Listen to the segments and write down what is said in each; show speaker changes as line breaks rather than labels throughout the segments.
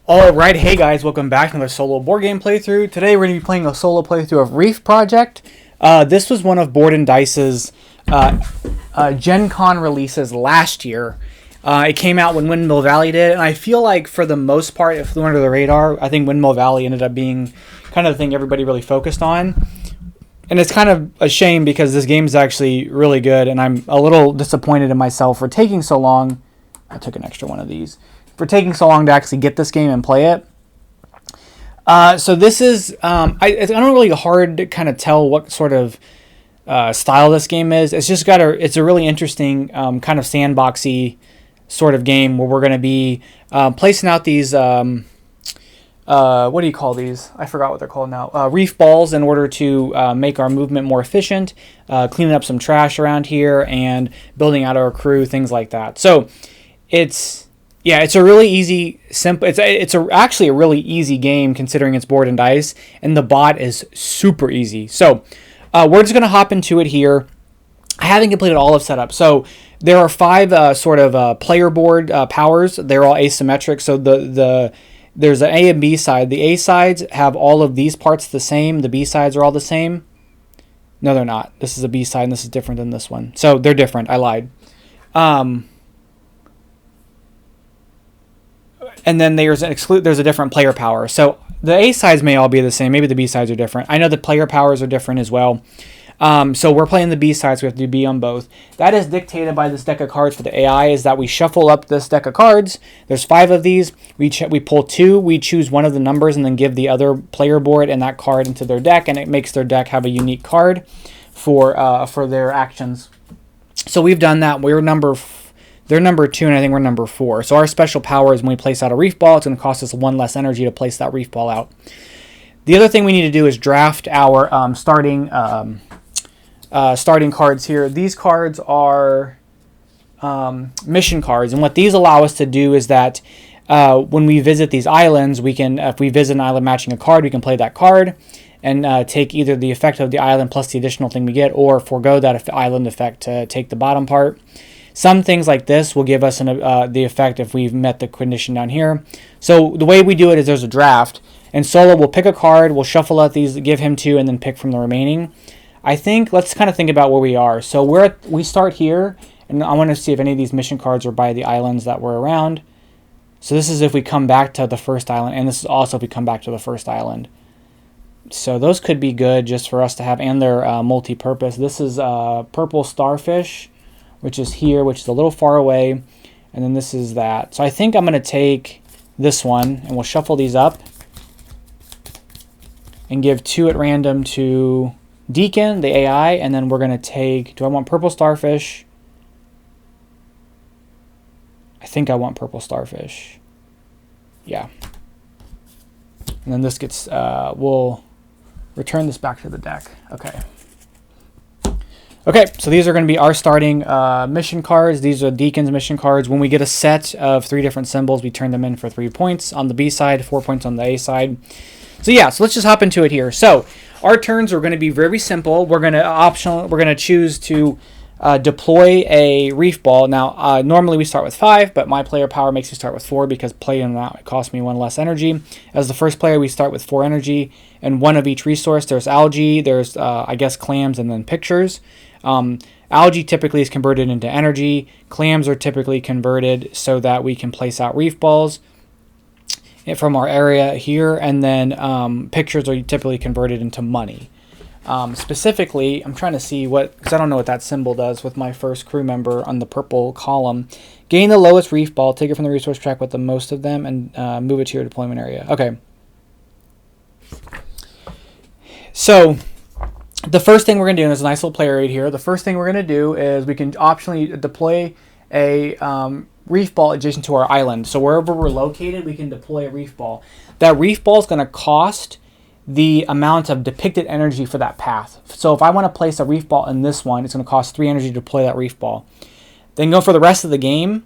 Alright, hey guys, welcome back to another solo board game playthrough. Today we're going to be playing a solo playthrough of Reef Project. This was one of Board and Dice's Gen Con releases last year. It came out when Windmill Valley did, and I feel like for the most part, it flew under the radar. I think Windmill Valley ended up being kind of the thing everybody really focused on. And it's kind of a shame because this game is actually really good, and I'm a little disappointed in myself for taking so long. I took an extra one of these. For taking so long to actually get this game and play it. So this is, it's not really hard to kind of tell what sort of style this game is. It's just it's a really interesting kind of sandboxy sort of game where we're going to be placing out these, what do you call these? I forgot what they're called now. Reef balls in order to make our movement more efficient, cleaning up some trash around here, and building out our crew, things like that. So it's a really easy, simple. It's actually a really easy game considering it's Board and Dice, and the bot is super easy. So we're just gonna hop into it here. I haven't completed all of setup. So there are 5 sort of player board powers. They're all asymmetric. So there's an A and B side. The A sides have all of these parts the same. The B sides are all the same. No, they're not. This is a B side, and this is different than this one. So they're different. I lied. And then there's a different player power. So the A sides may all be the same. Maybe the B sides are different. I know the player powers are different as well. So we're playing the B sides. We have to do B on both. That is dictated by this deck of cards for the AI. Is that we shuffle up this deck of cards. There's 5 of these. We pull 2. We choose one of the numbers and then give the other player board and that card into their deck, and it makes their deck have a unique card for their actions. So we've done that. They're number 2, and I think we're number 4. So our special power is when we place out a reef ball, it's going to cost us 1 less energy to place that reef ball out. The other thing we need to do is draft our starting cards here. These cards are mission cards, and what these allow us to do is that when we visit these islands, if we visit an island matching a card, we can play that card and take either the effect of the island plus the additional thing we get, or forego that island effect to take the bottom part. Some things like this will give us the effect if we've met the condition down here. So the way we do it is there's a draft. And solo, we'll pick a card, we'll shuffle out these, give him 2, and then pick from the remaining. I think, let's kind of think about where we are. So we start here, and I want to see if any of these mission cards are by the islands that we're around. So this is if we come back to the first island, and this is also if we come back to the first island. So those could be good just for us to have, and they're multi-purpose. This is Purple Starfish, which is here, which is a little far away, and then this is that. So I think I'm going to take this one, and we'll shuffle these up and give 2 at random to Deacon, the AI, and then we're going to take, do I want Purple Starfish? I think I want Purple Starfish. Yeah. And then this gets, we'll return this back to the deck. Okay. Okay, so these are going to be our starting mission cards. These are Deacon's mission cards. When we get a set of 3 different symbols, we turn them in for 3 points on the B side, 4 points on the A side. So yeah, so let's just hop into it here. So our turns are going to be very simple. We're going to choose to deploy a reef ball. Now, normally we start with 5, but my player power makes me start with 4 because playing that costs me 1 less energy. As the first player, we start with 4 energy and 1 of each resource. There's algae, there's I guess clams, and then pictures. Algae typically is converted into energy. Clams are typically converted so that we can place out reef balls from our area here, and then pictures are typically converted into money. Specifically, I'm trying to see because I don't know what that symbol does with my first crew member on the purple column. Gain the lowest reef ball, take it from the resource track with the most of them, and move it to your deployment area. Okay. So the first thing we're going to do, and there's a nice little player aid here, the first thing we're going to do is we can optionally deploy a reef ball adjacent to our island. So wherever we're located, we can deploy a reef ball. That reef ball is going to cost the amount of depicted energy for that path. So if I want to place a reef ball in this one, it's going to cost 3 energy to deploy that reef ball. Then go for the rest of the game.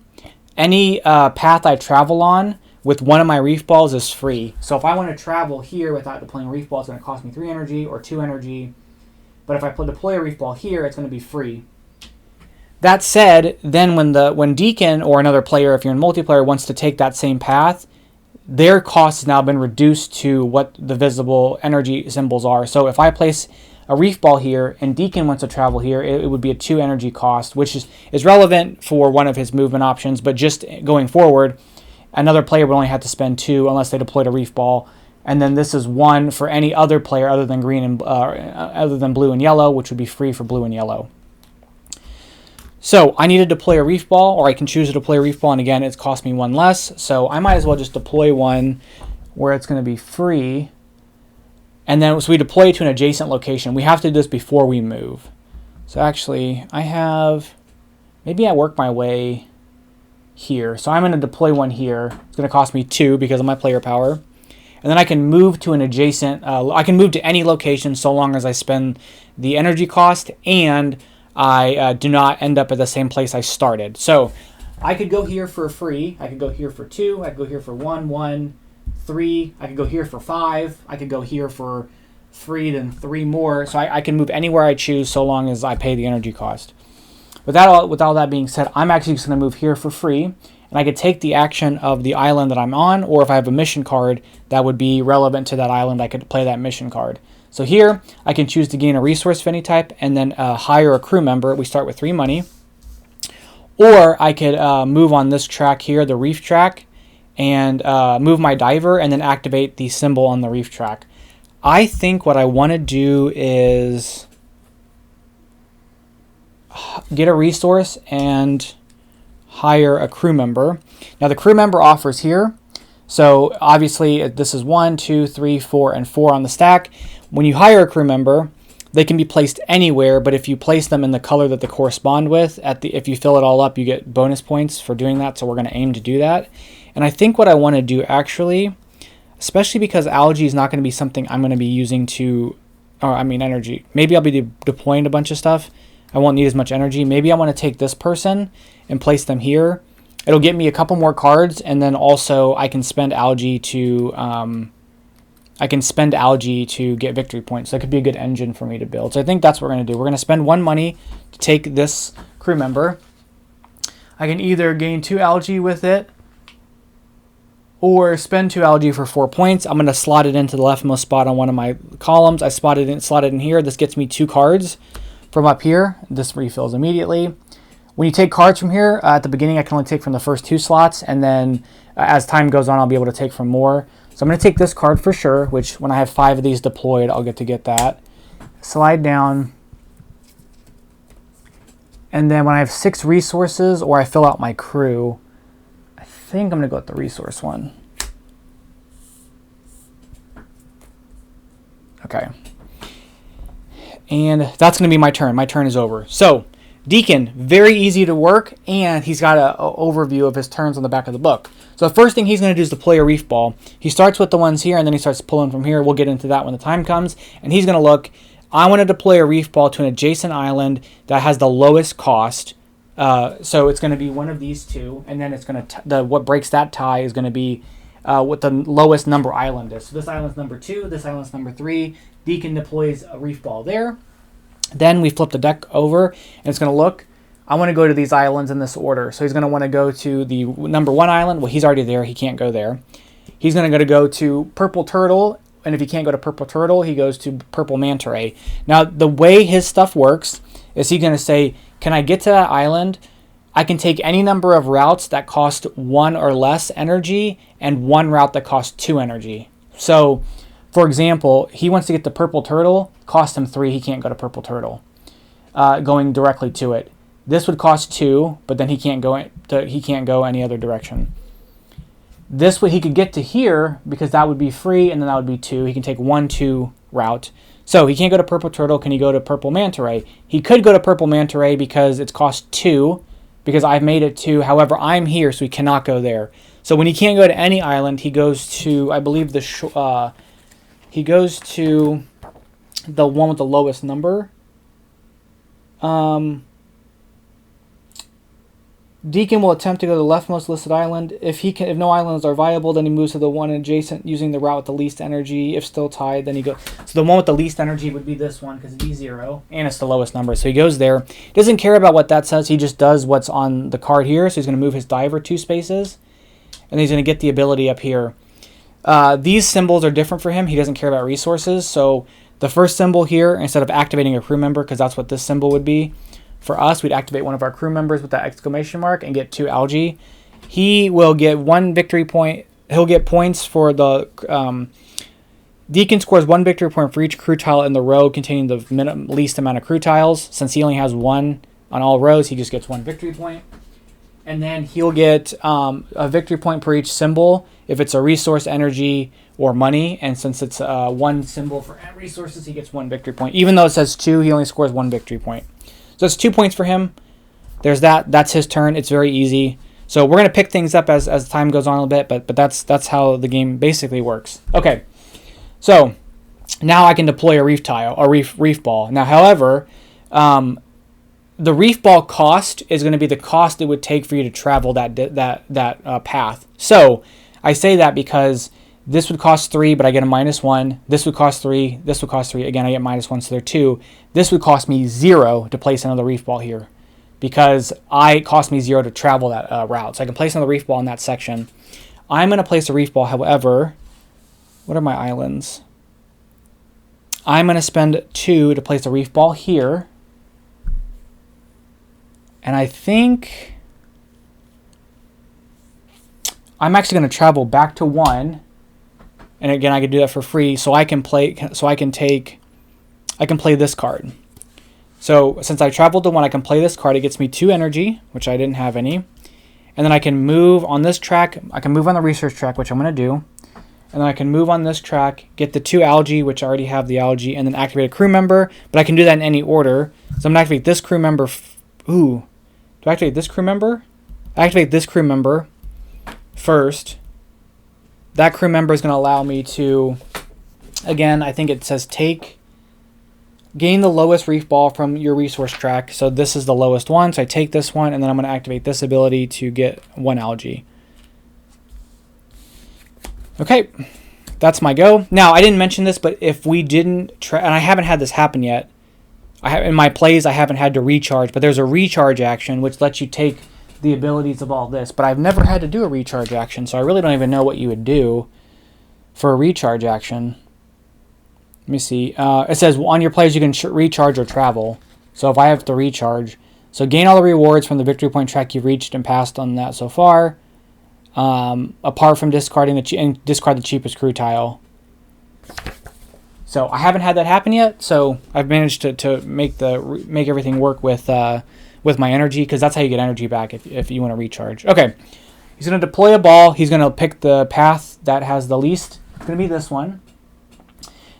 Any path I travel on with one of my reef balls is free. So if I want to travel here without deploying a reef ball, it's going to cost me 3 energy or 2 energy. But if I deploy a reef ball here, it's going to be free. That said, then when Deacon or another player, if you're in multiplayer, wants to take that same path, their cost has now been reduced to what the visible energy symbols are. So if I place a reef ball here and Deacon wants to travel here, it would be a 2 energy cost, which is relevant for one of his movement options, but just going forward, another player would only have to spend 2 unless they deployed a reef ball. And then this is 1 for any other player other than green and other than blue and yellow, which would be free for blue and yellow. So I need to deploy a reef ball, or I can choose to deploy a reef ball, and again, it's cost me 1 less. So I might as well just deploy one where it's going to be free. And then so we deploy it to an adjacent location. We have to do this before we move. So actually, maybe I work my way here. So I'm going to deploy one here. It's going to cost me 2 because of my player power. And then I can move to an adjacent, I can move to any location so long as I spend the energy cost and I do not end up at the same place I started. So I could go here for free. I could go here for 2. I could go here for 1, 1, 3. I could go here for 5. I could go here for free, then 3 more. So I can move anywhere I choose so long as I pay the energy cost. With all that being said, I'm actually just going to move here for free. And I could take the action of the island that I'm on, or if I have a mission card that would be relevant to that island, I could play that mission card. So here, I can choose to gain a resource of any type and then hire a crew member. We start with 3 money. Or I could move on this track here, the reef track, and move my diver and then activate the symbol on the reef track. I think what I want to do is get a resource and hire a crew member. Now the crew member offers here. So obviously this is 1, 2, 3, 4, and 4 on the stack. When you hire a crew member, they can be placed anywhere, but if you place them in the color that they correspond with, if you fill it all up, you get bonus points for doing that. So we're going to aim to do that. And I think what I want to do actually, especially because algae is not going to be something I'm going to be using energy. Maybe I'll be deploying a bunch of stuff. I won't need as much energy. Maybe I want to take this person and place them here. It'll get me a couple more cards, and then also I can spend algae to get victory points. So that could be a good engine for me to build. So I think that's what we're going to do. We're going to spend 1 money to take this crew member. I can either gain 2 algae with it or spend 2 algae for 4 points. I'm going to slot it into the leftmost spot on one of my columns. I slotted in here. This gets me 2 cards from up here. This refills immediately. When you take cards from here, at the beginning I can only take from the first 2 slots, and then as time goes on I'll be able to take from more. So I'm going to take this card for sure, which when I have 5 of these deployed, I'll get that. Slide down. And then when I have 6 resources, or I fill out my crew, I think I'm going to go with the resource one. Okay. And that's going to be my turn. My turn is over. So Deacon, very easy to work, and he's got an overview of his turns on the back of the book. So the first thing he's going to do is deploy a reef ball. He starts with the ones here, and then he starts pulling from here. We'll get into that when the time comes. And he's going to look, I want to deploy a reef ball to an adjacent island that has the lowest cost. So it's going to be one of these 2, and then it's going to what breaks that tie is going to be what the lowest number island is. So this island's number 2, this island's number 3. Deacon deploys a reef ball there. Then we flip the deck over, and it's going to look, I want to go to these islands in this order. So he's going to want to go to the number 1 island. Well, he's already there. He can't go there. He's going to go to Purple Turtle, and if he can't go to Purple Turtle, he goes to Purple Manta Ray. Now, the way his stuff works is he's going to say, can I get to that island? I can take any number of routes that cost 1 or less energy and 1 route that costs 2 energy. So, for example, he wants to get the Purple Turtle, cost him 3, he can't go to Purple Turtle, going directly to it. This would cost 2, but then he can't go any other direction. This way he could get to here because that would be free, and then that would be 2. He can take 1, 2 route. So he can't go to Purple Turtle. Can he go to Purple Manta Ray? He could go to Purple Manta Ray because it's cost 2, because I've made it 2. However, I'm here, so he cannot go there. So when he can't go to any island, he goes to, I believe, he goes to the one with the lowest number. Deacon will attempt to go to the leftmost listed island. If no islands are viable, then he moves to the one adjacent using the route with the least energy. If still tied, then he goes. So the one with the least energy would be this one because it's E0 and it's the lowest number. So he goes there. He doesn't care about what that says. He just does what's on the card here. So he's going to move his diver 2 spaces, and he's going to get the ability up here. These symbols are different for him. He doesn't care about resources. So the first symbol here, instead of activating a crew member, because that's what this symbol would be, for us, we'd activate one of our crew members with that exclamation mark and get 2 algae. He will get 1 victory point. He'll get points for the... Deacon scores 1 victory point for each crew tile in the row containing the least amount of crew tiles. Since he only has 1 on all rows, he just gets 1 victory point. And then he'll get a victory point per each symbol if it's a resource, energy, or money. And since it's 1 symbol for resources, he gets 1 victory point. Even though it says 2, he only scores 1 victory point. So it's 2 points for him. There's that. That's his turn. It's very easy. So we're going to pick things up as time goes on a little bit, but that's how the game basically works. Okay, so now I can deploy a reef tile, a reef ball. Now, however, the reef ball cost is going to be the cost it would take for you to travel that path. So I say that because this would cost 3, but I get a -1. This would cost 3. This would cost 3. Again, I get -1, so they're 2. This would cost me 0 to place another reef ball here, because it cost me 0 to travel that route. So I can place another reef ball in that section. I'm going to place a reef ball, however. What are my islands? I'm going to spend 2 to place a reef ball here. And I think I'm actually going to travel back to 1. And again, I could do that for free, so I can play this card. So since I traveled to 1, I can play this card. It gets me 2 energy, which I didn't have any. And then I can move on this track. I can move on the research track, which I'm going to do. And then I can move on this track, get the 2 algae, which I already have the algae, and then activate a crew member. But I can do that in any order. So I'm going to activate this crew member. Ooh. Do I activate this crew member? I activate this crew member first. That crew member is going to allow me to, again, I think it says gain the lowest reef ball from your resource track. So this is the lowest one. So I take this one, and then I'm going to activate this ability to get 1 algae. Okay, that's my go. Now, I didn't mention this, but if we didn't, and I haven't had this happen yet, in my plays, I haven't had to recharge, but there's a recharge action, which lets you take the abilities of all this. But I've never had to do a recharge action, so I really don't even know what you would do for a recharge action. Let me see. It says on your plays you can recharge or travel. So if I have to recharge, so gain all the rewards from the victory point track you've reached and passed on that so far, apart from discarding and discard the cheapest crew tile. So I haven't had that happen yet. So I've managed to make everything work with my energy, because that's how you get energy back if you want to recharge. Okay, he's going to deploy a ball. He's going to pick the path that has the least. It's going to be this one.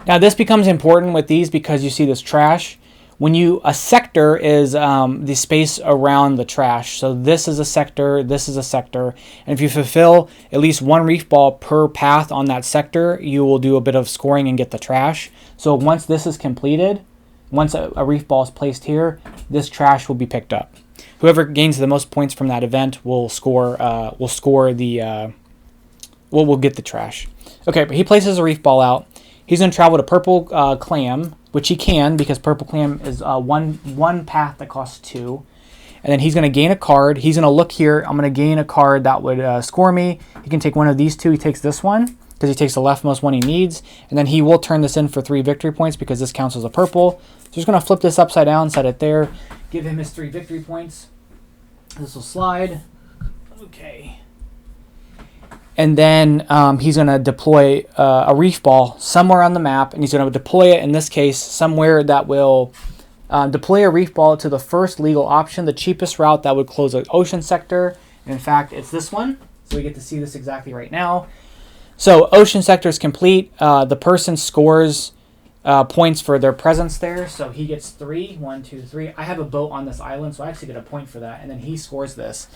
Now this becomes important with these because you see this trash. A sector is the space around the trash. So this is a sector, this is a sector. And if you fulfill at least 1 reef ball per path on that sector, you will do a bit of scoring and get the trash. So once this is completed, once a reef ball is placed here, this trash will be picked up. Whoever gains the most points from that event will get the trash. Okay, but he places a reef ball out. He's going to travel to purple clam, which he can because purple clam is one path that costs 2. And then he's going to gain a card. He's going to look here. I'm going to gain a card that would score me. He can take one of these 2. He takes this one because he takes the leftmost one he needs. And then he will turn this in for 3 victory points because this counts as a purple. So he's going to flip this upside down, set it there, give him his 3 victory points. This will slide. Okay. And then he's going to deploy a reef ball somewhere on the map, and he's going to deploy it, in this case, somewhere that will deploy a reef ball to the first legal option, the cheapest route that would close an ocean sector. And in fact, it's this one, so we get to see this exactly right now. So ocean sector is complete. The person scores points for their presence there, so he gets 3. 1, 2, 3. I have a boat on this island, so I actually get a point for that, and then he scores this.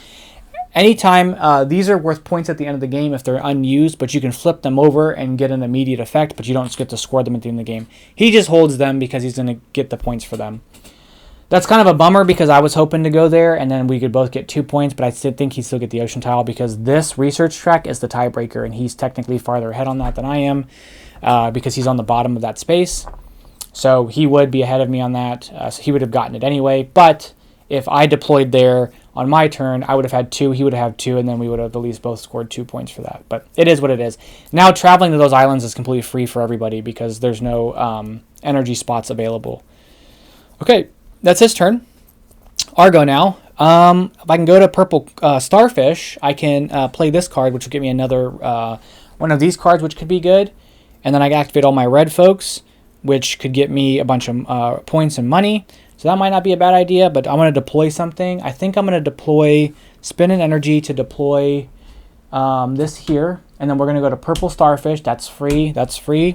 Anytime, these are worth points at the end of the game if they're unused, but you can flip them over and get an immediate effect, but you don't get to score them at the end of the game. He just holds them because he's going to get the points for them. That's kind of a bummer because I was hoping to go there, and then we could both get 2 points, but I still think he'd still get the ocean tile because this research track is the tiebreaker, and he's technically farther ahead on that than I am because he's on the bottom of that space. So he would be ahead of me on that, so he would have gotten it anyway, but if I deployed there on my turn, I would have had 2, he would have had 2, and then we would have at least both scored 2 points for that. But it is what it is. Now traveling to those islands is completely free for everybody because there's no energy spots available. Okay, that's his turn. Our go now. If I can go to purple starfish, I can play this card, which will give me another one of these cards, which could be good. And then I can activate all my red folks, which could get me a bunch of points and money. So that might not be a bad idea, but I'm going to deploy something. I think I'm going to deploy, spin an energy to deploy this here. And then we're going to go to purple starfish. That's free. That's free.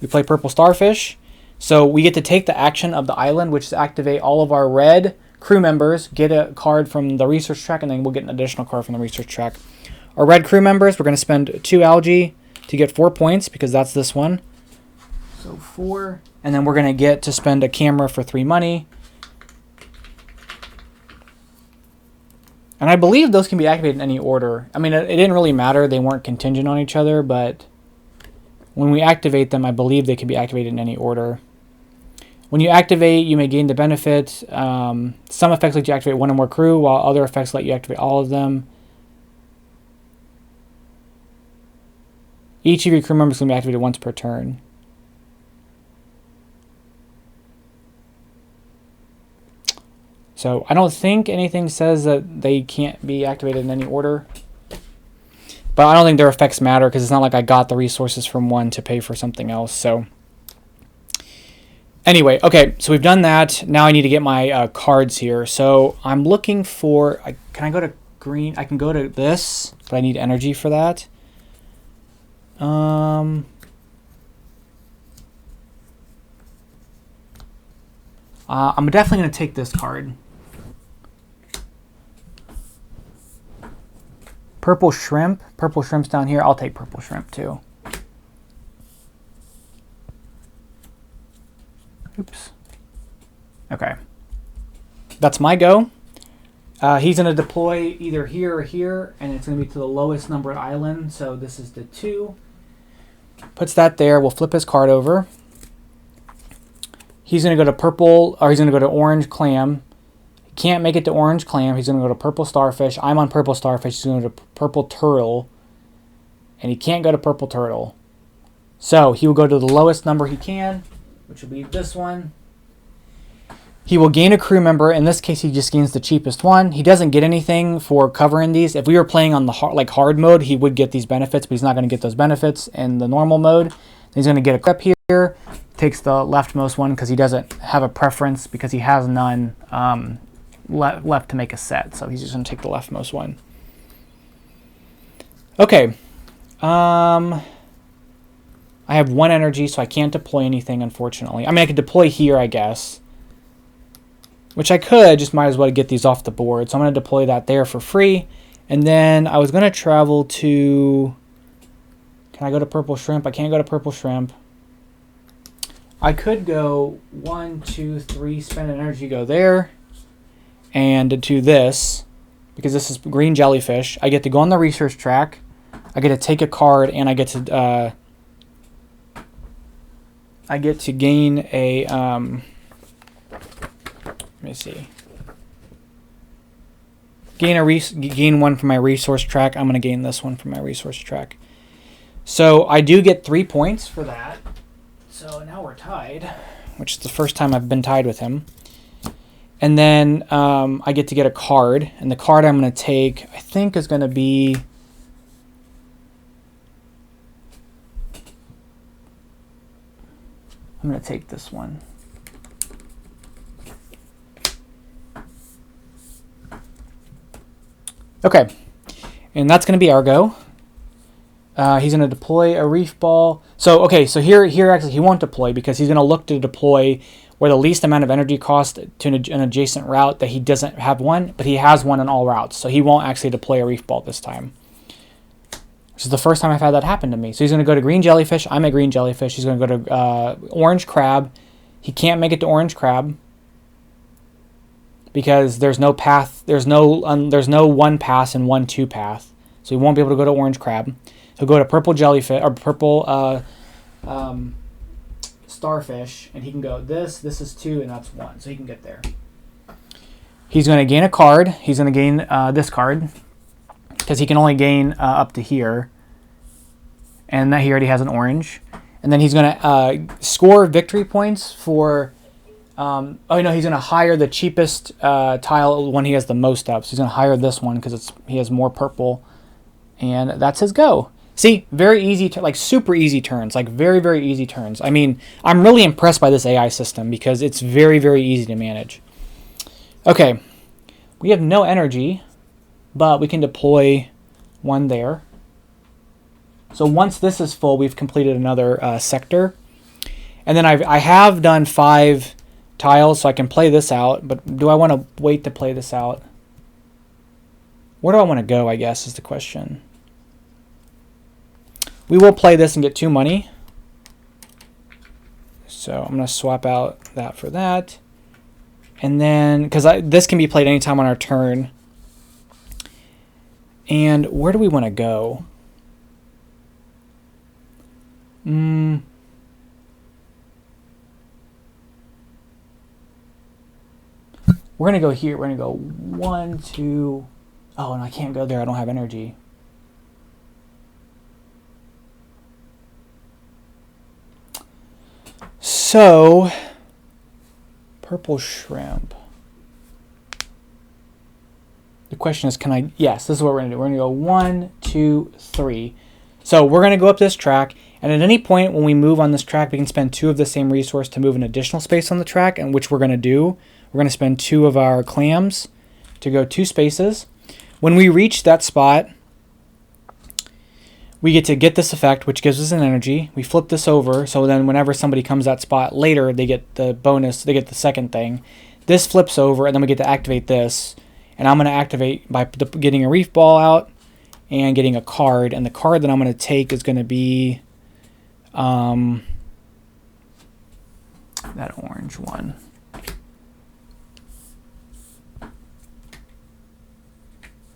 We play purple starfish. So we get to take the action of the island, which is activate all of our red crew members, get a card from the research track, and then we'll get an additional card from the research track. Our red crew members, we're going to spend 2 algae to get 4 points because that's this one. So 4. And then we're going to get to spend a camera for 3 money. And I believe those can be activated in any order. I mean, it didn't really matter. They weren't contingent on each other, but when we activate them, I believe they can be activated in any order. When you activate, you may gain the benefit. Some effects let you activate 1 or more crew, while other effects let you activate all of them. Each of your crew members can be activated once per turn. So I don't think anything says that they can't be activated in any order. But I don't think their effects matter because it's not like I got the resources from one to pay for something else. So anyway, okay, so we've done that. Now I need to get my cards here. So I'm looking for, can I go to green? I can go to this, but I need energy for that. I'm definitely going to take this card. Purple shrimp. Purple shrimp's down here. I'll take purple shrimp too. Oops. Okay. That's my go. He's going to deploy either here or here, and it's going to be to the lowest numbered island. So this is the 2. Puts that there. We'll flip his card over. He's going to go to purple, or he's going to go to orange clam. He can't make it to orange clam. He's going to go to purple starfish. I'm on purple starfish. He's going to go to purple turtle. And he can't go to purple turtle. So he will go to the lowest number he can, which will be this one. He will gain a crew member. In this case, he just gains the cheapest one. He doesn't get anything for covering these. If we were playing on the hard mode, he would get these benefits, but he's not going to get those benefits in the normal mode. He's going to get a crep here. Takes the leftmost one because he doesn't have a preference because he has none left to make a set. So he's just going to take the leftmost one. Okay. I have 1 energy, so I can't deploy anything, unfortunately. I mean, I could deploy here, I guess. Which I could, just might as well get these off the board. So I'm going to deploy that there for free. And then I was going to travel to... Can I go to purple shrimp? I can't go to purple shrimp. I could go 1, 2, 3, spend an energy, go there. And do this, because this is green jellyfish. I get to go on the research track. I get to take a card, and I get to gain a let me see. Gain 1 from my resource track. I'm going to gain this one from my resource track. So I do get 3 points for that. So now we're tied, which is the first time I've been tied with him. And then I get to get a card, and the card I'm going to take, I think, is going to be... I'm going to take this one. Okay, and that's going to be our go. He's going to deploy a reef ball. So, okay, so here actually he won't deploy because he's going to look to deploy where the least amount of energy cost to an adjacent route that he doesn't have one, but he has one in all routes. So he won't actually deploy a reef ball this time. This is the first time I've had that happen to me. So he's going to go to green jellyfish. I'm a green jellyfish. He's going to go to orange crab. He can't make it to orange crab because there's no path. There's no 1 pass and 1 2 path. So he won't be able to go to orange crab. He'll go to purple jellyfish or purple starfish, and he can go this is 2, and that's 1, so he can get there. He's going to gain a card. He's going to gain this card because he can only gain up to here. And that he already has an orange. And then he's going to score victory points for... oh, no, he's going to hire the cheapest tile, one he has the most of. So he's going to hire this one because he has more purple. And that's his go. See, very easy, like super easy turns, like very, very easy turns. I mean, I'm really impressed by this AI system because it's very, very easy to manage. Okay, we have no energy, but we can deploy one there. So once this is full, we've completed another sector. And then I have done 5 tiles, so I can play this out. But do I want to wait to play this out? Where do I want to go, I guess, is the question. We will play this and get 2 money. So I'm going to swap out that for that. And then, because this can be played anytime on our turn. And where do we want to go? We're going to go here. We're going to go 1, 2. Oh, and I can't go there. I don't have energy. So, purple shrimp. The question is, can I... Yes, this is what we're going to do. We're going to go 1, 2, 3. So we're going to go up this track, and at any point when we move on this track, we can spend 2 of the same resource to move an additional space on the track, and which we're going to do. We're going to spend 2 of our clams to go 2 spaces. When we reach that spot, we get this effect, which gives us an energy. We flip this over, so then whenever somebody comes that spot later, they get the bonus, they get the second thing. This flips over, and then we get to activate this. And I'm going to activate by getting a reef ball out and getting a card. And the card that I'm going to take is going to be that orange one.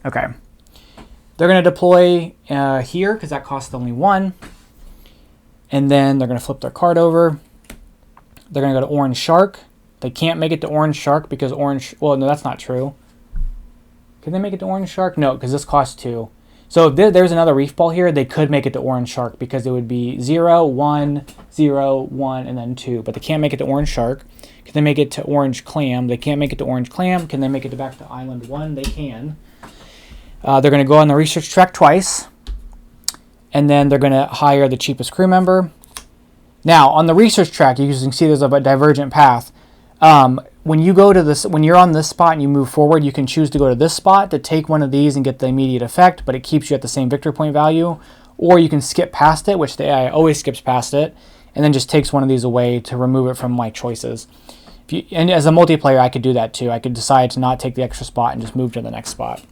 Okay. They're going to deploy here because that costs only 1. And then they're going to flip their card over. They're going to go to orange shark. They can't make it to orange shark because orange... Well, no, that's not true. Can they make it to orange shark? No, because this costs 2. So if there's another reef ball here, they could make it to orange shark because it would be 0, 1, 0, 1, and then 2. But they can't make it to orange shark. Can they make it to orange clam? They can't make it to orange clam. Can they make it back to island 1? They can. They're going to go on the research track twice. And then they're going to hire the cheapest crew member. Now, on the research track, you can see there's a divergent path. When you go to this, when you're on this spot and you move forward, you can choose to go to this spot to take one of these and get the immediate effect, but it keeps you at the same victory point value. Or you can skip past it, which the AI always skips past it, and then just takes one of these away to remove it from my choices. And as a multiplayer, I could do that too. I could decide to not take the extra spot and just move to the next spot.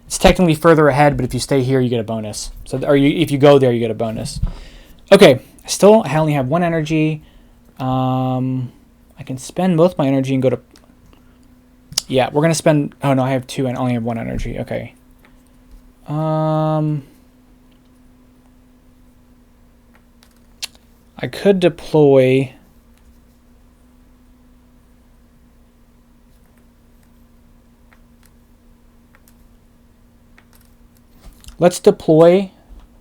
It's technically further ahead, but if you stay here, you get a bonus. So, if you go there, you get a bonus. Okay, I only have 1 energy. I can spend both my energy and go to... Yeah, we're going to spend... Oh, no, I have 2 and only have 1 energy. Okay. I could deploy... Let's deploy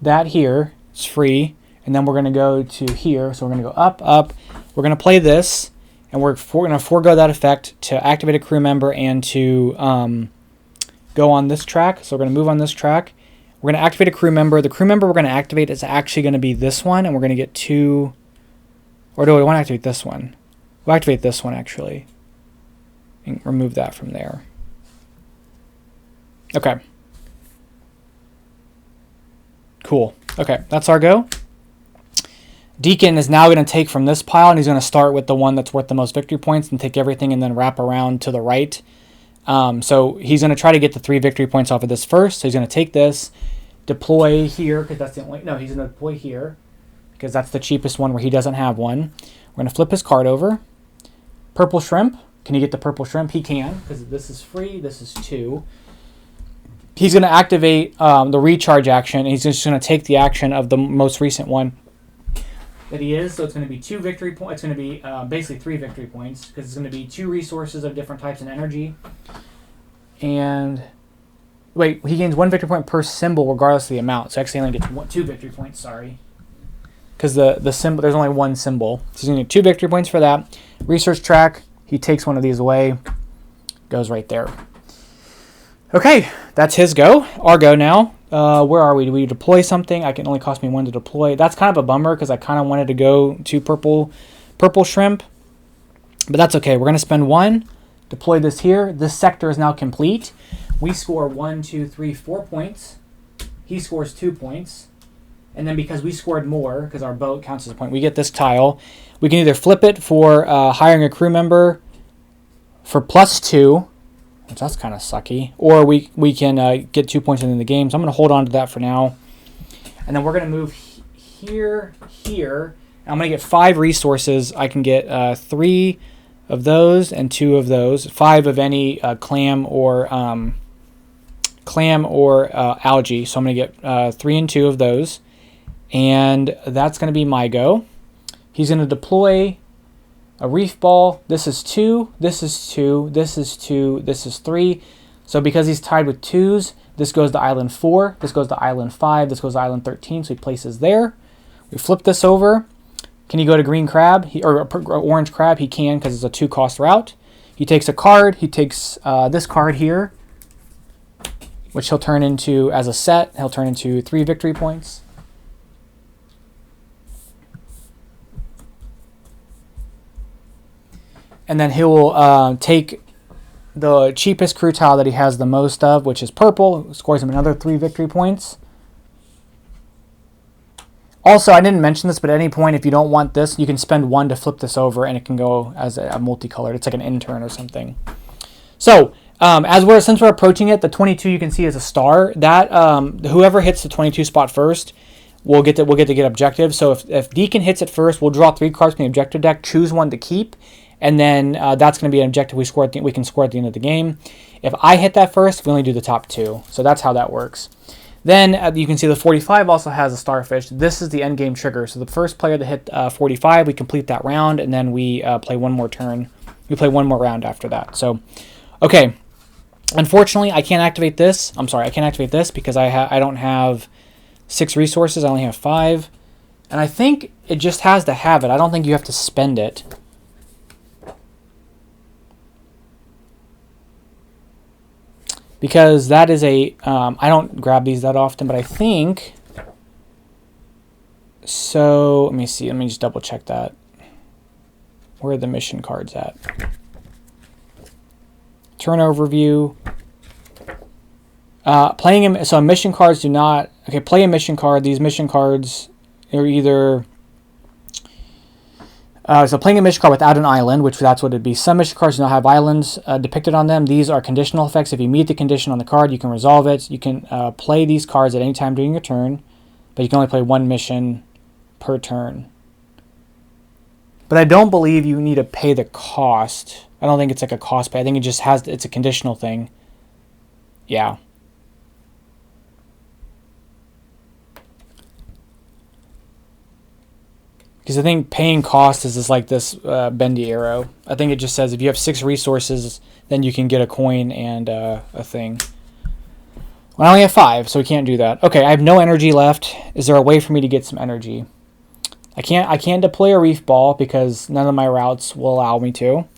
that here. It's free. And then we're going to go to here. So we're going to go up, up. We're going to play this. And we're going to forego that effect to activate a crew member and to go on this track. So we're going to move on this track. We're going to activate a crew member. The crew member we're going to activate is actually going to be this one. And we're going to get 2... Or do I want to activate this one? We'll activate this one, actually. And remove that from there. Okay. Cool. Okay, that's our go. Deacon is now going to take from this pile, and he's going to start with the one that's worth the most victory points and take everything and then wrap around to the right. So he's going to try to get the 3 victory points off of this first. So he's going to take this, deploy here, because that's the only... No, he's going to deploy here, because that's the cheapest one where he doesn't have one. We're going to flip his card over. Purple shrimp. Can he get the purple shrimp? He can, because this is free. This is 2. He's going to activate the recharge action, and he's just going to take the action of the most recent one. that he is. So it's going to be 2 victory points. It's going to be basically 3 victory points because it's going to be 2 resources of different types and energy. And wait, he gains 1 victory point per symbol regardless of the amount. So actually, he only gets 2 victory points. Sorry, because the symbol, there's only 1 symbol. So he's going to get 2 victory points for that. Research track. He takes one of these away. Goes right there. Okay, that's his go. Our go now. Where are we? Do we deploy something? I can only cost me 1 to deploy. That's kind of a bummer because I kind of wanted to go to purple shrimp. But that's okay. We're going to spend 1. Deploy this here. This sector is now complete. We score 1, 2, 3, 4 points. He scores 2 points. And then because we scored more, because our boat counts as a point, we get this tile. We can either flip it for hiring a crew member for +2, which that's kind of sucky, or we can get 2 points in the game. So I'm going to hold on to that for now. And then we're going to move here. And I'm going to get 5 resources. I can get 3 of those and 2 of those. 5 of any clam or algae. So I'm going to get 3 and 2 of those. And that's going to be my go. He's going to deploy a reef ball. This is 2, this is 2, this is 2, this is 3. So because he's tied with 2s, this goes to island 4, this goes to island 5, this goes to island 13, so he places there. We flip this over. Can he go to green crab or orange crab? He can because it's a 2-cost route. He takes a card. He takes this card here, which he'll turn into, as a set, he'll turn into 3 victory points. And then he will take the cheapest crew tile that he has the most of, which is purple. Scores him another 3 victory points. Also, I didn't mention this, but at any point, if you don't want this, you can spend 1 to flip this over, and it can go as a multicolored. It's like an intern or something. So, since we're approaching it, the 22 you can see is a star. That whoever hits the 22 spot first will get to get objective. So if Deacon hits it first, we'll draw 3 cards from the objective deck, choose 1 to keep. And then that's going to be an objective we can score at the end of the game. If I hit that first, we only do the top 2. So that's how that works. Then you can see the 45 also has a starfish. This is the end game trigger. So the first player to hit 45, we complete that round, and then we play 1 more turn. We play 1 more round after that. So, okay. Unfortunately, I can't activate this. I'm sorry, I can't activate this because I don't have 6 resources. I only have 5. And I think it just has to have it. I don't think you have to spend it. Because that is I don't grab these that often, but I think, so let me see, let me just double check that. Where are the mission cards at? Turn overview. So mission cards do not, okay, play a mission card. These mission cards are either, so playing a mission card without an island, which that's what it'd be. Some mission cards do not have islands depicted on them. These are conditional effects. If you meet the condition on the card, you can resolve it. You can play these cards at any time during your turn, but you can only play 1 mission per turn. But I don't believe you need to pay the cost. I don't think it's like a cost pay. I think it just it's a conditional thing. Yeah. Because I think paying cost is just like this bendy arrow. I think it just says if you have 6 resources, then you can get a coin and a thing. Well, I only have 5, so we can't do that. Okay, I have no energy left. Is there a way for me to get some energy? I can't deploy a reef ball because none of my routes will allow me to.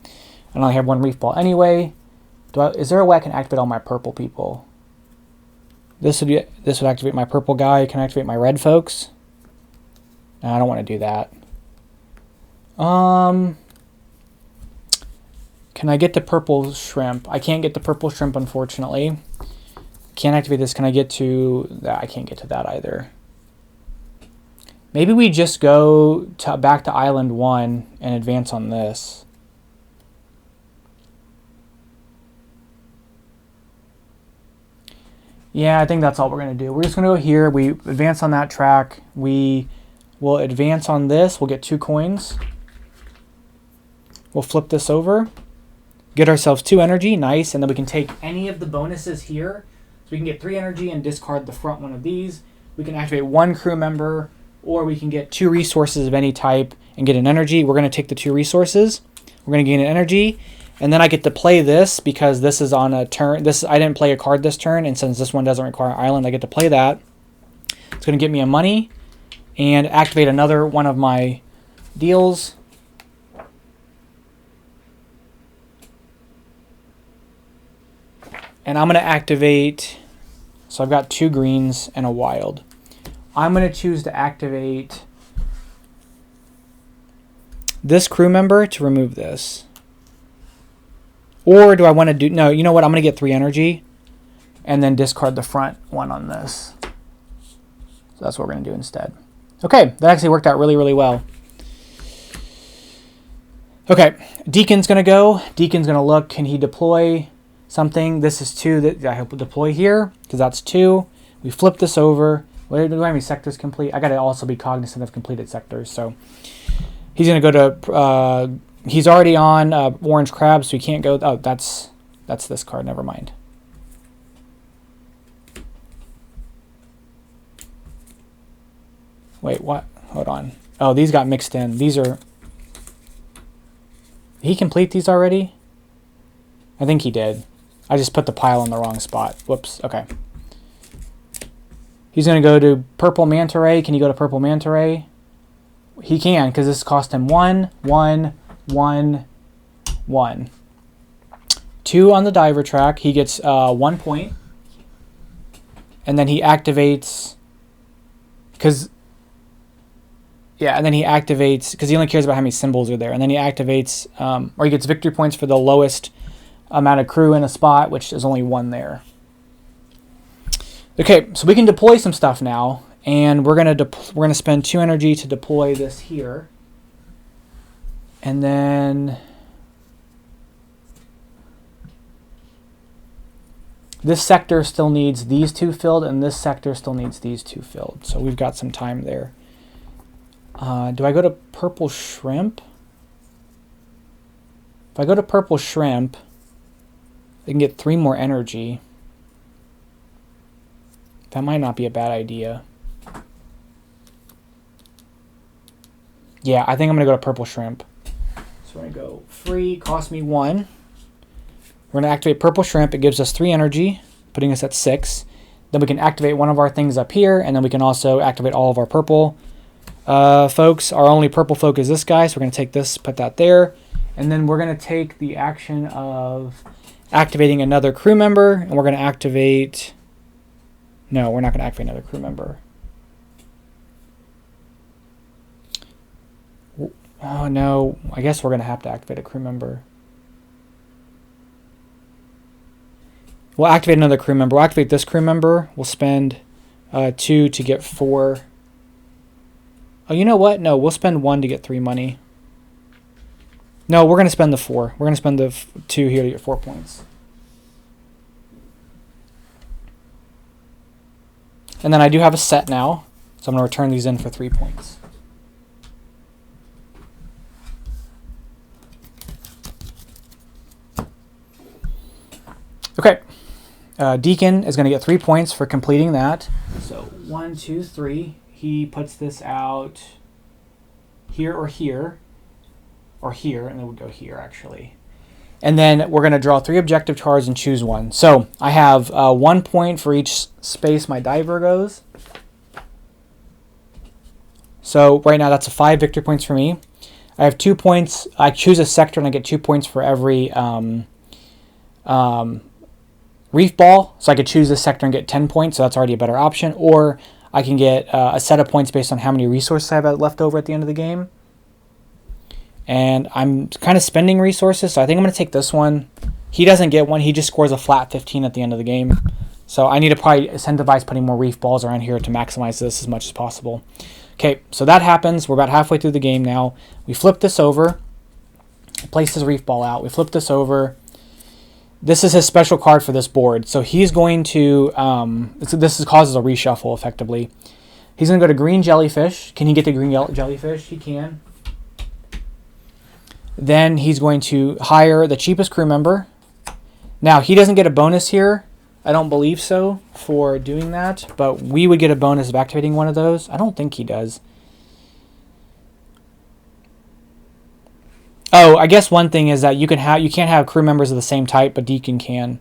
I only have 1 reef ball anyway. Is there a way I can activate all my purple people? This would activate my purple guy. Can I activate my red folks? No, I don't want to do that. Can I get the purple shrimp? I can't get the purple shrimp, unfortunately. Can't activate this. Can I get to that? I can't get to that either. Maybe we just go back to Island 1 and advance on this. Yeah, I think that's all we're going to do. We're just going to go here. We advance on that track. We will advance on this. We'll get 2 coins. We'll flip this over. Get ourselves 2 energy. Nice. And then we can take any of the bonuses here. So we can get 3 energy and discard the front one of these. We can activate 1 crew member or we can get 2 resources of any type and get an energy. We're going to take the 2 resources. We're going to gain an energy, and then I get to play this because this is on a turn. I didn't play a card this turn, and since this one doesn't require island, I get to play that. It's going to get me a money and activate another one of my deals. And I'm going to activate, so I've got 2 greens and a wild. I'm going to choose to activate this crew member to remove this. Or do I want to do, no, you know what, I'm going to get 3 energy and then discard the front one on this. So that's what we're going to do instead. Okay, that actually worked out really, really well. Okay, Deacon's going to go. Deacon's going to look, can he deploy something? This is 2 that I hope will deploy here because that's 2. We flip this over. Do I have any sectors complete? I got to also be cognizant of completed sectors. So he's going to go to, he's already on orange crab, so he can't go. Oh, that's this card. Never mind. Wait, what? Hold on. Oh, these got mixed in. These are... Did he complete these already? I think he did. I just put the pile in the wrong spot. Whoops. Okay. He's going to go to purple manta ray. Can you go to purple manta ray? He can, because this cost him 1, 1, 1, 1. 2 on the diver track. He gets 1 point. And then he activates... Because... Yeah, and then he activates, because he only cares about how many symbols are there. And then he activates, or he gets victory points for the lowest amount of crew in a spot, which is only 1 there. Okay, so we can deploy some stuff now, and we're gonna spend 2 energy to deploy this here. And then this sector still needs these 2 filled, and this sector still needs these 2 filled. So we've got some time there. Do I go to purple shrimp? If I go to purple shrimp, I can get 3 more energy. That might not be a bad idea. Yeah, I think I'm going to go to purple shrimp. So we're going to go free, cost me 1. We're going to activate purple shrimp. It gives us 3 energy, putting us at 6. Then we can activate one of our things up here, and then we can also activate all of our purple folks. Our only purple folk is this guy, so we're going to take this, put that there, and then we're going to take the action of activating another crew member, and we're going to activate... No, we're not going to activate another crew member. Oh, no. I guess we're going to have to activate a crew member. We'll activate another crew member. We'll activate this crew member. We'll spend 2 to get 4. Oh, you know what? No, we'll spend 1 to get 3 money. No, we're going to spend the 4. We're going to spend the 2 here to get 4 points. And then I do have a set now, so I'm going to return these in for 3 points. Okay. Deacon is going to get 3 points for completing that. So 1, 2, 3. He puts this out here or here, and then we'll go here actually. And then we're going to draw 3 objective cards and choose 1. So I have 1 point for each space my diver goes. So right now that's a 5 victory points for me. I have 2 points. I choose a sector and I get 2 points for every reef ball. So I could choose this sector and get 10 points. So that's already a better option. Or I can get a set of points based on how many resources I have left over at the end of the game. And I'm kind of spending resources, so I think I'm going to take this one. He doesn't get one. He just scores a flat 15 at the end of the game. So I need to probably incentivize putting more reef balls around here to maximize this as much as possible. Okay, so that happens. We're about halfway through the game now. We flip this over. Place his reef ball out. We flip this over. This is his special card for this board. So he's going to, this causes a reshuffle effectively. He's going to go to green jellyfish. Can he get the green jellyfish? He can. Then he's going to hire the cheapest crew member. Now, he doesn't get a bonus here I don't believe so for doing that, but we would get a bonus of activating one of those. I don't think he does. Oh, I guess one thing is that you can't have crew members of the same type, but Deacon can.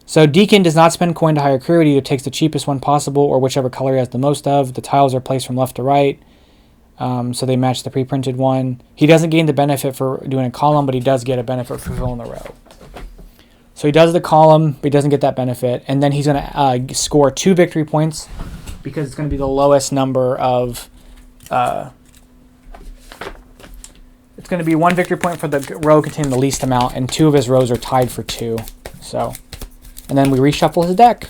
So Deacon does not spend coin to hire crew. It either takes the cheapest one possible or whichever color he has the most of. The tiles are placed from left to right, so they match the pre-printed one. He doesn't gain the benefit for doing a column, but he does get a benefit for filling the row. So he does the column, but he doesn't get that benefit. And then he's going to score 2 victory points because it's going to be the lowest number of... it's going to be 1 victory point for the row containing the least amount, and 2 of his rows are tied for 2. So, and then we reshuffle his deck.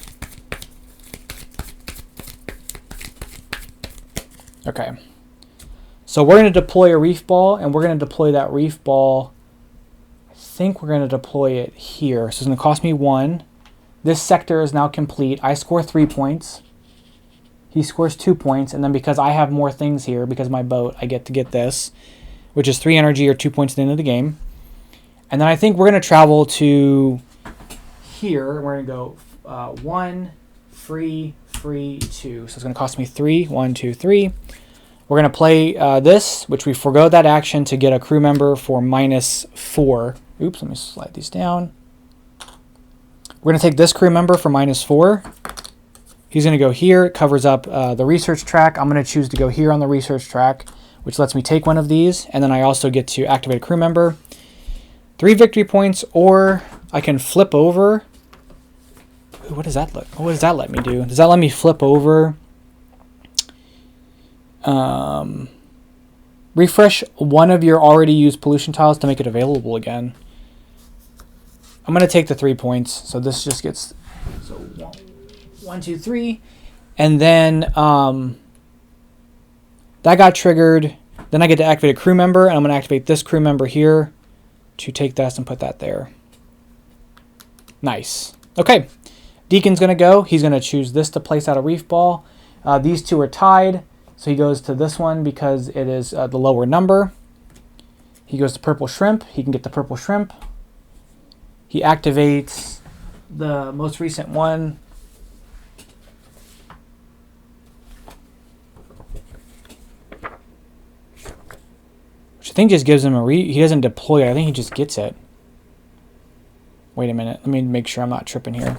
Okay. So we're going to deploy a Reef Ball, and we're going to deploy that Reef Ball... I think we're going to deploy it here. So it's going to cost me 1. This sector is now complete. I score 3 points. He scores 2 points. And then because I have more things here, because of my boat, I get to get this, which is 3 energy or 2 points at the end of the game. And then I think we're going to travel to here. We're going to go 1, free, 2. So it's going to cost me 3. 1, 2, 3. We're going to play this, which we forgo that action to get a crew member for -4. Oops, let me slide these down. We're going to take this crew member for -4. He's going to go here. It covers up the research track. I'm going to choose to go here on the research track, which lets me take one of these. And then I also get to activate a crew member. 3 victory points, or I can flip over. Ooh, what does that let me do? Does that let me flip over? Refresh one of your already used pollution tiles to make it available again. I'm going to take the 3 points. So this just gets 1, 2, 3. And then that got triggered. Then I get to activate a crew member, and I'm going to activate this crew member here to take this and put that there. Nice. Okay. Deacon's going to go. He's going to choose this to place out a Reef Ball. These two are tied. So he goes to this one because it is the lower number. He goes to Purple Shrimp. He can get the Purple Shrimp. He activates the most recent one. Which I think just gives him he doesn't deploy it. I think he just gets it. Wait a minute. Let me make sure I'm not tripping here.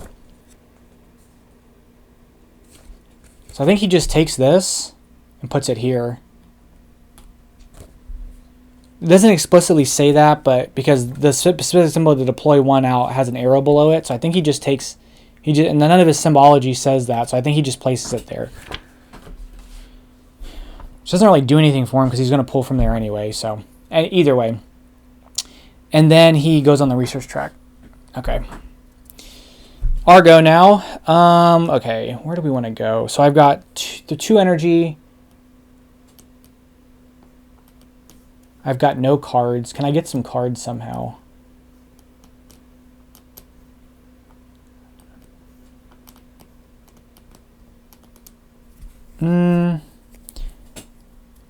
So I think he just takes this and puts it here. It doesn't explicitly say that, but because the specific symbol to deploy one out has an arrow below it, so I think he just takes, and none of his symbology says that, so I think he just places it there. Which doesn't really do anything for him because he's going to pull from there anyway, so either way. And then he goes on the research track. Okay. Our go now. Okay, where do we want to go? So I've got the 2 energy. I've got no cards. Can I get some cards somehow?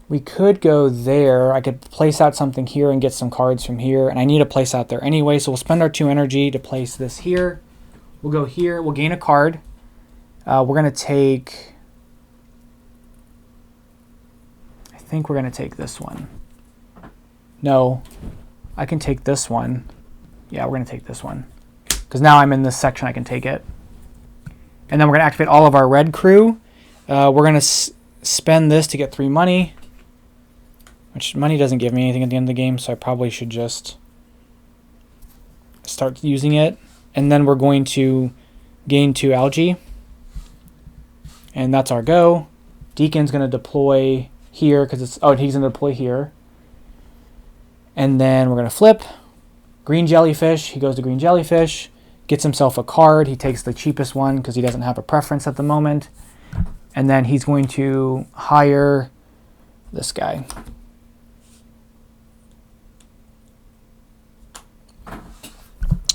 We could go there. I could place out something here and get some cards from here. And I need to place out there anyway, so we'll spend our 2 energy to place this here. We'll go here. We'll gain a card. We're going to take... I think we're going to take this one. No, I can take this one. Yeah, we're going to take this one. Because now I'm in this section, I can take it. And then we're going to activate all of our red crew. We're going to spend this to get 3 money. Which money doesn't give me anything at the end of the game, so I probably should just start using it. And then we're going to gain 2 algae. And that's our go. Deacon's going to deploy here because it's... Oh, he's going to deploy here. And then we're going to flip. Green jellyfish. He goes to green jellyfish. Gets himself a card. He takes the cheapest one because he doesn't have a preference at the moment. And then he's going to hire this guy.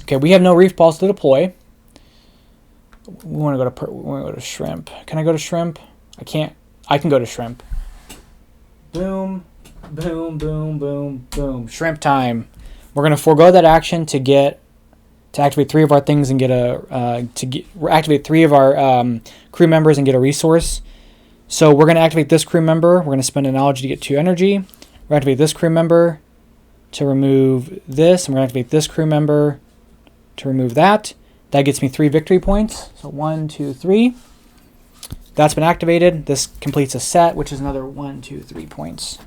Okay, we have no reef balls to deploy. We want to go to shrimp. Can I go to shrimp? I can't. I can go to shrimp. Boom. Boom, boom, boom, boom. Shrimp time. We're going to forego that action to to activate 3 of our things and get activate 3 of our crew members and get a resource. So we're going to activate this crew member. We're going to spend an algae to get 2 energy. We're going to activate this crew member to remove this, and we're going to activate this crew member to remove that. That gets me 3 victory points. So 1, 2, 3. That's been activated. This completes a set, which is another 1, 2, 3 points.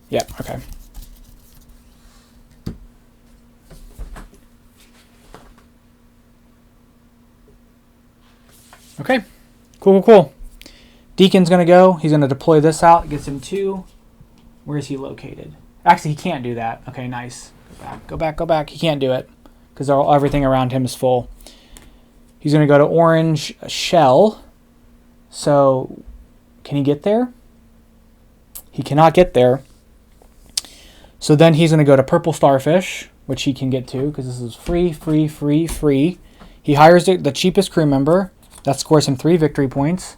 Yep, okay. Okay, cool. Deacon's going to go. He's going to deploy this out. Gets him 2. Where is he located? Actually, he can't do that. Okay, nice. Go back. He can't do it because everything around him is full. He's going to go to orange shell. So, can he get there? He cannot get there. So then he's going to go to purple starfish, which he can get to because this is free. He hires the cheapest crew member. That scores him 3 victory points.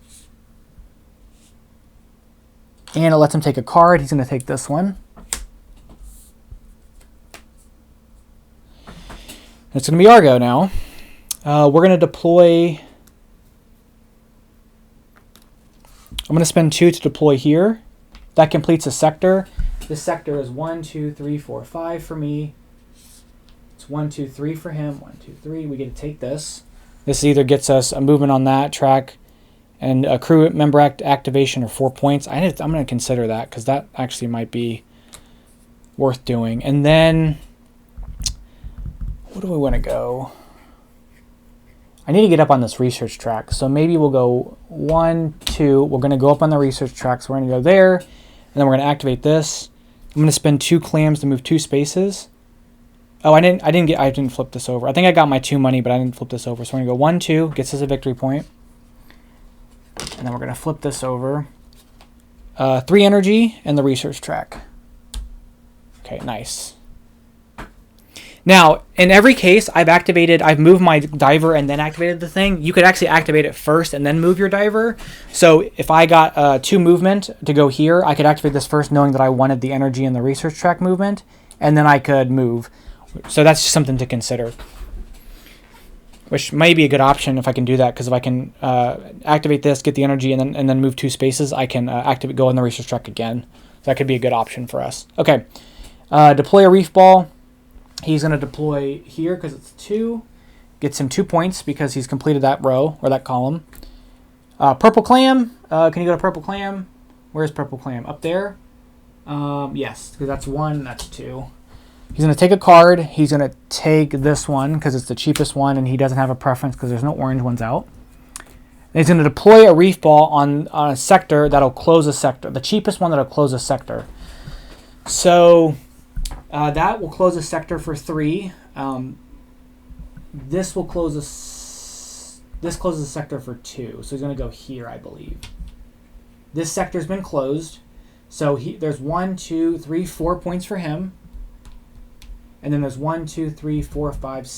And it lets him take a card. He's going to take this one. It's going to be our go now. We're going to deploy... I'm going to spend 2 to deploy here. That completes a sector. This sector is 1, 2, 3, 4, 5 for me. It's 1, 2, 3 for him. 1, 2, 3. We get to take this. This either gets us a movement on that track and a crew member activation or 4 points. I'm going to consider that because that actually might be worth doing. And then, where do we want to go? I need to get up on this research track. So maybe we'll go 1, 2. We're going to go up on the research track. So we're going to go there. And then we're going to activate this. I'm going to spend 2 clams to move 2 spaces. Oh, I didn't flip this over. I think I got my 2 money, but I didn't flip this over. So we're going to go 1, 2, gets us a victory point. And then we're going to flip this over. 3 energy and the research track. Okay, nice. Now, in every case, I've moved my diver and then activated the thing. You could actually activate it first and then move your diver. So if I got 2 movement to go here, I could activate this first knowing that I wanted the energy and the research track movement, and then I could move. So that's just something to consider, which may be a good option if I can do that, because if I can activate this, get the energy, and then move 2 spaces, I can go in the research track again. So that could be a good option for us. Okay, deploy a reef ball. He's going to deploy here because it's 2. Gets him 2 points because he's completed that row or that column. Purple clam. Can you go to purple clam? Where's purple clam? Up there? Yes, because that's 1, that's 2. He's going to take a card. He's going to take this one because it's the cheapest one, and he doesn't have a preference because there's no orange ones out. And he's going to deploy a reef ball on a sector that'll close a sector, the cheapest one that'll close a sector. So that will close a sector for 3. This closes a sector for 2. So he's going to go here, I believe. This sector's been closed. So there's 1, 2, 3, 4 points for him. And then there's 1, 2, 3, 4, 5,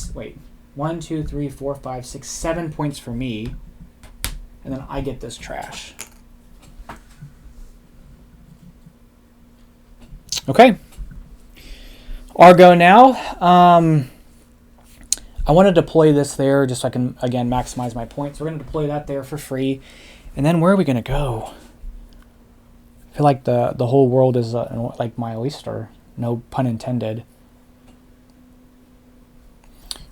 1, 2, 3, 4, 5, 6, 7 points for me. And then I get this trash. Okay. Our go now. I want to deploy this there just so I can, again, maximize my points. We're going to deploy that there for free. And then where are we going to go? I feel like the whole world is like my oyster. No pun intended.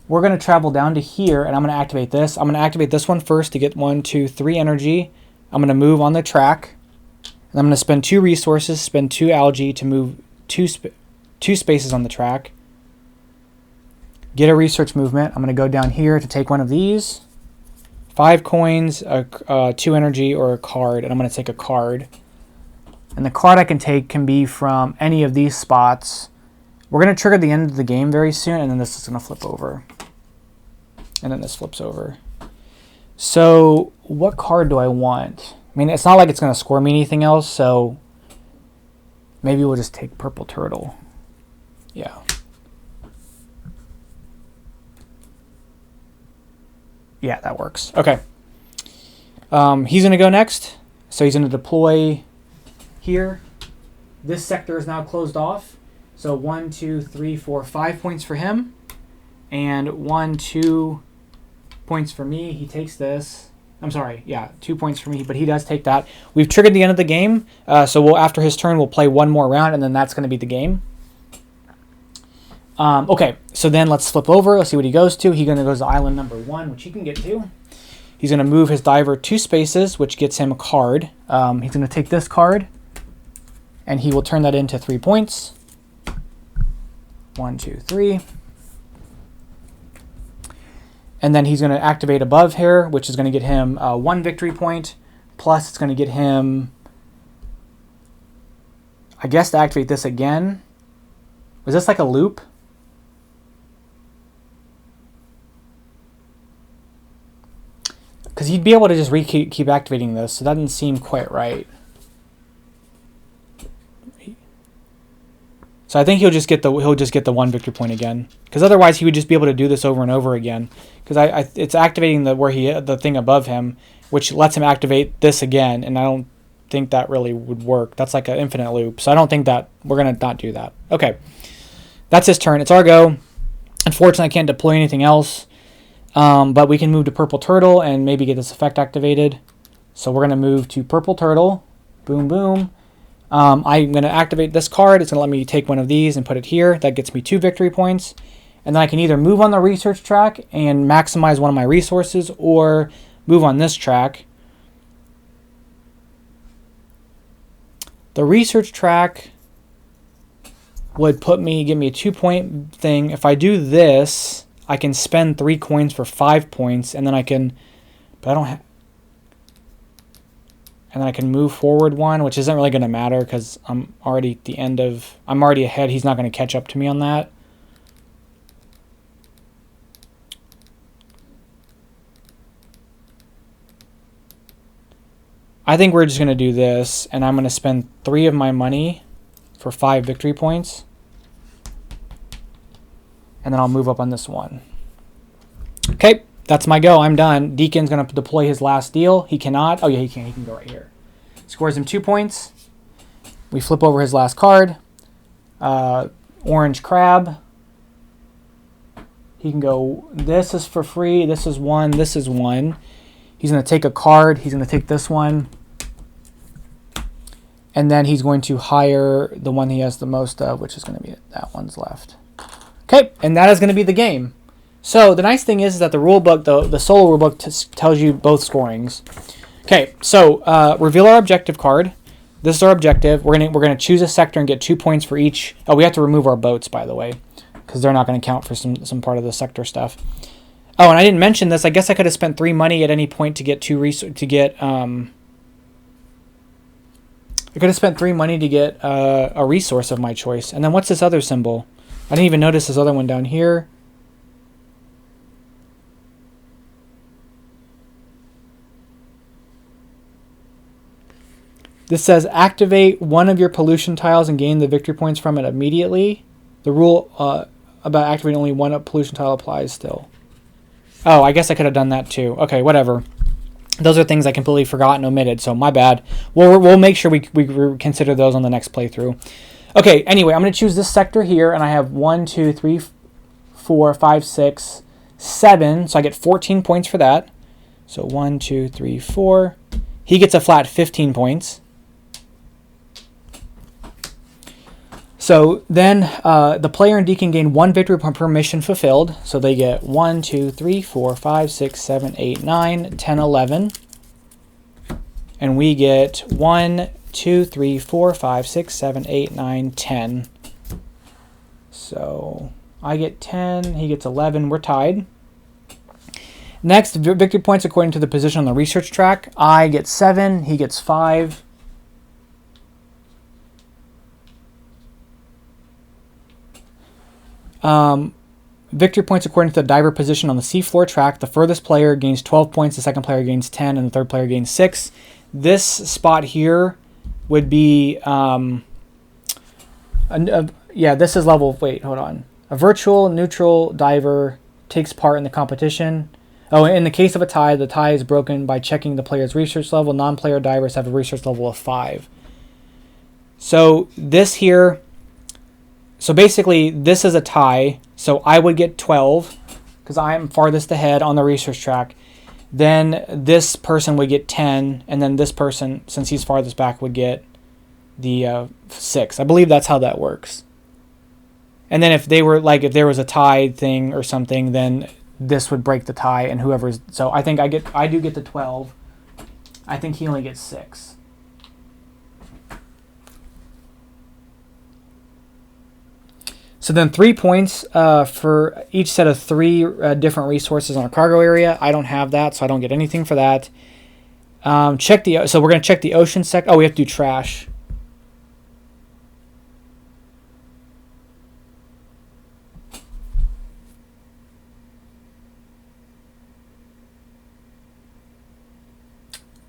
We're going to travel down to here, and I'm going to activate this. I'm going to activate this one first to get 1, 2, 3 energy. I'm going to move on the track. And I'm going to spend 2 resources, spend 2 algae to move 2 spaces on the track. Get a research movement. I'm going to go down here to take one of these. 5 coins, 2 energy, or a card. And I'm going to take a card. And the card I can take can be from any of these spots. We're going to trigger the end of the game very soon, and then this is going to flip over. And then this flips over. So what card do I want? I mean, it's not like it's going to score me anything else, so maybe we'll just take purple turtle. Yeah. Yeah, that works. Okay. He's going to go next. So he's going to deploy here. This sector is now closed off. So 1, 2, 3, 4, 5 points for him. And 1, 2 points for me. He takes this. I'm sorry. Yeah, 2 points for me, but he does take that. We've triggered the end of the game. So after his turn, we'll play one more round, and then that's going to be the game. Okay, so then let's flip over. Let's see what he goes to. He's going to go to island number 1, which he can get to. He's going to move his diver 2 spaces, which gets him a card. He's going to take this card, and he will turn that into 3 points. 1, 2, 3. And then he's going to activate above here, which is going to get him 1 victory point. Plus, it's going to get him, I guess, to activate this again. Was this like a loop? Because he'd be able to just keep activating this, so that doesn't seem quite right. So I think he'll just get the 1 victory point again, because otherwise he would just be able to do this over and over again. Because it's activating the thing above him, which lets him activate this again, and I don't think that really would work. That's like an infinite loop, so I don't think that we're gonna not do that. Okay, that's his turn. It's our go. Unfortunately, I can't deploy anything else, but we can move to Purple Turtle and maybe get this effect activated. So we're gonna move to Purple Turtle. Boom, boom. I'm going to activate this card. It's going to let me take one of these and put it here. That gets me 2 victory points. And then I can either move on the research track and maximize one of my resources, or move on this track. The research track would give me a 2-point thing. If I do this, I can spend 3 coins for 5 points, and then I can, but I don't have, and then I can move forward 1, which isn't really going to matter because I'm already I'm already ahead. He's not going to catch up to me on that. I think we're just going to do this, and I'm going to spend 3 of my money for 5 victory points. And then I'll move up on this one. Okay. That's my go. I'm done. Deacon's going to deploy his last deal. He cannot. Oh, yeah, he can. He can go right here. Scores him 2 points. We flip over his last card. Orange Crab. He can go, this is for free. This is 1. This is 1. He's going to take a card. He's going to take this one. And then he's going to hire the one he has the most of, which is going to be that one's left. Okay, and that is going to be the game. So the nice thing is that the rulebook, the solo rulebook, tells you both scorings. Okay, so reveal our objective card. This is our objective. We're gonna choose a sector and get 2 points for each. Oh, we have to remove our boats, by the way, because they're not going to count for some part of the sector stuff. Oh, and I didn't mention this. I guess I could have spent 3 money at any point to get I could have spent 3 money to get a resource of my choice. And then what's this other symbol? I didn't even notice this other one down here. This says activate one of your pollution tiles and gain the victory points from it immediately. The rule about activating only one pollution tile applies still. Oh, I guess I could have done that too. Okay, whatever. Those are things I completely forgot and omitted, so my bad. We'll make sure we consider those on the next playthrough. Okay, anyway, I'm going to choose this sector here, and I have 1, 2, 3, 4, 5, 6, 7. So I get 14 points for that. So 1, 2, 3, 4. He gets a flat 15 points. So then the player and Deacon gain 1 victory point per mission fulfilled. So they get 1, 2, 3, 4, 5, 6, 7, 8, 9, 10, 11. And we get 1, 2, 3, 4, 5, 6, 7, 8, 9, 10. So I get 10, he gets 11. We're tied. Next, victory points according to the position on the research track. I get 7, he gets 5. Victory points according to the diver position on the seafloor track. The furthest player gains 12 points, the second player gains 10, and the third player gains 6. This spot here would be, this is level, wait, hold on. A virtual neutral diver takes part in the competition. Oh, in the case of a tie, the tie is broken by checking the player's research level. Non-player divers have a research level of 5. So this here, so basically this is a tie. So I would get 12 because I'm farthest ahead on the research track. Then this person would get 10, and then this person, since he's farthest back, would get the 6. I believe that's how that works. And then if they were like, if there was a tie thing or something, then this would break the tie, and whoever's, so I think I do get the 12. I think he only gets 6. So then 3 points for each set of 3 different resources on a cargo area. I don't have that, so I don't get anything for that. So we're going to check the ocean sector. Oh, we have to do trash.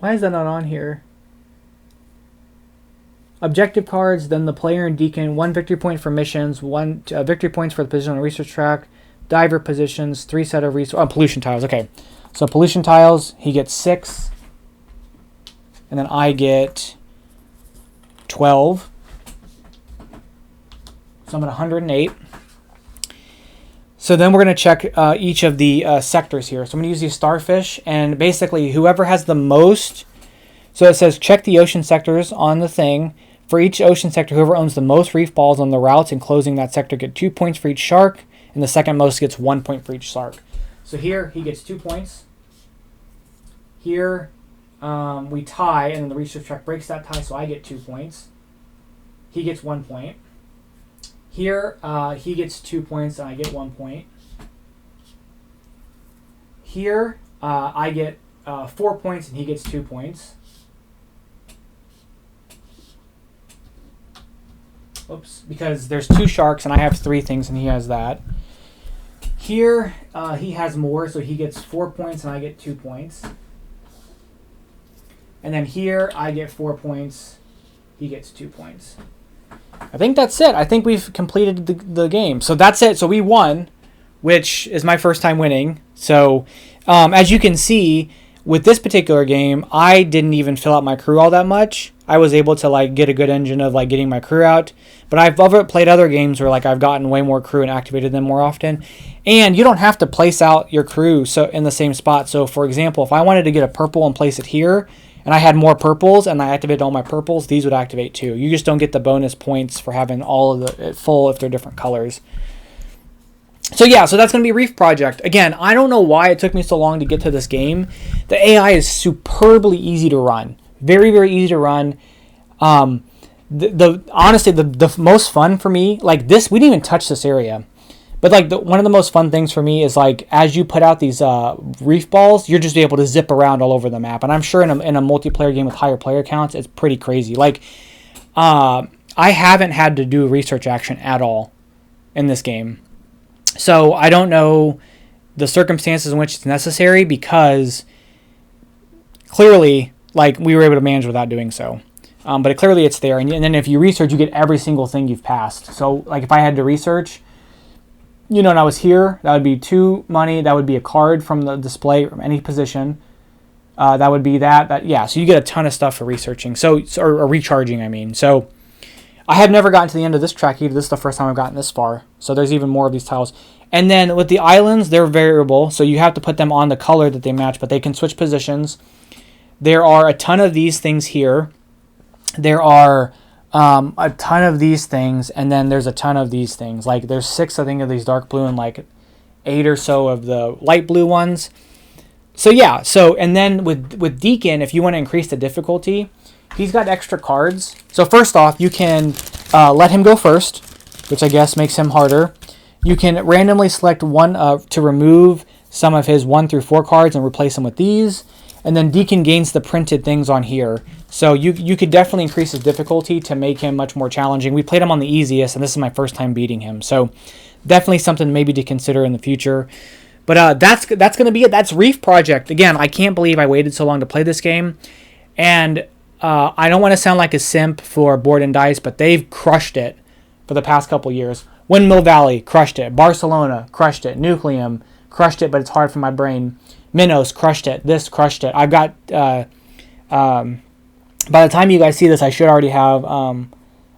Why is that not on here? Objective cards, then the player and Deacon, 1 victory point for missions, 1 victory points for the position on the research track, diver positions, 3 set of pollution tiles. Okay, so pollution tiles, he gets 6, and then I get 12. So I'm at 108. So then we're going to check each of the sectors here. So I'm going to use these starfish, and basically whoever has the most. So it says check the ocean sectors on the thing. For each ocean sector, whoever owns the most reef balls on the routes enclosing that sector get 2 points for each shark, and the second most gets 1 point for each shark. So here he gets 2 points. Here we tie, and then the research track breaks that tie, so I get 2 points. He gets 1 point. Here he gets 2 points, and I get 1 point. Here I get 4 points, and he gets 2 points. Oops, because there's 2 sharks and I have 3 things and he has that. Here he has more, so he gets 4 points and I get 2 points. And then here I get 4 points, he gets 2 points. I think that's it. I think we've completed the game. So that's it. So we won, which is my first time winning. So as you can see, with this particular game, I didn't even fill out my crew all that much. I was able to like get a good engine of like getting my crew out. But I've played other games where like I've gotten way more crew and activated them more often. And you don't have to place out your crew so in the same spot. So for example, if I wanted to get a purple and place it here, and I had more purples and I activated all my purples, these would activate too. You just don't get the bonus points for having all of it full if they're different colors. So yeah, so that's going to be Reef Project. Again, I don't know why it took me so long to get to this game. The AI is superbly easy to run. Very, very easy to run. Honestly, the most fun for me, like this, we didn't even touch this area. But like one of the most fun things for me is like as you put out these reef balls, you're just able to zip around all over the map. And I'm sure in a multiplayer game with higher player counts, it's pretty crazy. Like I haven't had to do research action at all in this game. So I don't know the circumstances in which it's necessary because clearly like we were able to manage without doing so. But clearly it's there. And then if you research, you get every single thing you've passed. So like if I had to research, you know, and I was here, that would be 2 money. That would be a card from the display from any position. That would be that. Yeah, so you get a ton of stuff for researching. Or recharging, I mean. So I have never gotten to the end of this track either. This is the first time I've gotten this far. So there's even more of these tiles. And then with the islands, they're variable. So you have to put them on the color that they match, but they can switch positions. There are a ton of these things here. There are a ton of these things, and then there's a ton of these things. Like there's 6, I think, of these dark blue and like 8 or so of the light blue ones. So yeah, and then with Deacon, if you want to increase the difficulty, he's got extra cards. So first off, you can let him go first, which I guess makes him harder. You can randomly select one to remove some of his 1 through 4 cards and replace them with these. And then Deacon gains the printed things on here. So you could definitely increase his difficulty to make him much more challenging. We played him on the easiest, and this is my first time beating him. So definitely something maybe to consider in the future. But that's going to be it. That's Reef Project. Again, I can't believe I waited so long to play this game. And I don't want to sound like a simp for Board and Dice, but they've crushed it for the past couple years. Windmill Valley, crushed it. Barcelona, crushed it. Nucleum, crushed it, but it's hard for my brain. Minos, crushed it. This, crushed it. I've got... by the time you guys see this, I should already have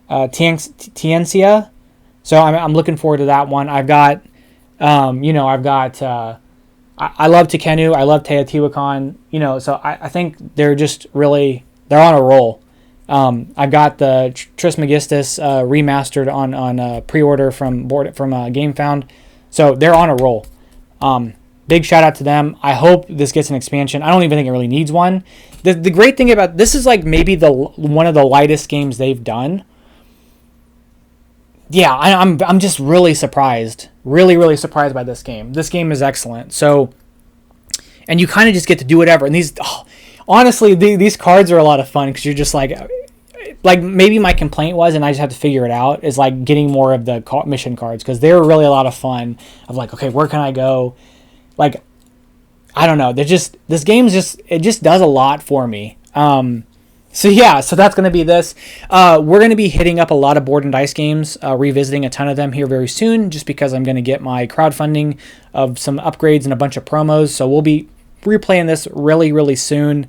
Tiencia. So I'm looking forward to that one. I've got, I've got. I love Tekenu. I love Teotihuacan. So I think they're they're on a roll. I've got the Trismegistus remastered on pre-order from GameFound. So they're on a roll. Big shout out to them. I hope this gets an expansion. I don't even think it really needs one. The great thing about this is like maybe one of the lightest games they've done. Yeah, I'm just really surprised. Really surprised by this game. This game is excellent. So, and you kind of just get to do whatever. And honestly, these cards are a lot of fun because you're just like maybe my complaint was, and I just have to figure it out, is like getting more of the mission cards because they're really a lot of fun. Of like, okay, where can I go? Like, I don't know. This game's it just does a lot for me. So that's going to be this. We're going to be hitting up a lot of board and dice games, revisiting a ton of them here very soon, just because I'm going to get my crowdfunding of some upgrades and a bunch of promos. So we'll be replaying this really soon.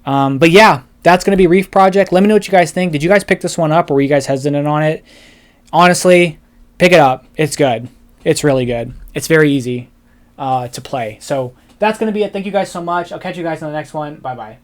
But yeah, that's going to be Reef Project. Let me know what you guys think. Did you guys pick this one up, or were you guys hesitant on it? Honestly, pick it up. It's good. It's really good. It's very easy to play. So that's going to be it. Thank you guys so much. I'll catch you guys in the next one. Bye-bye.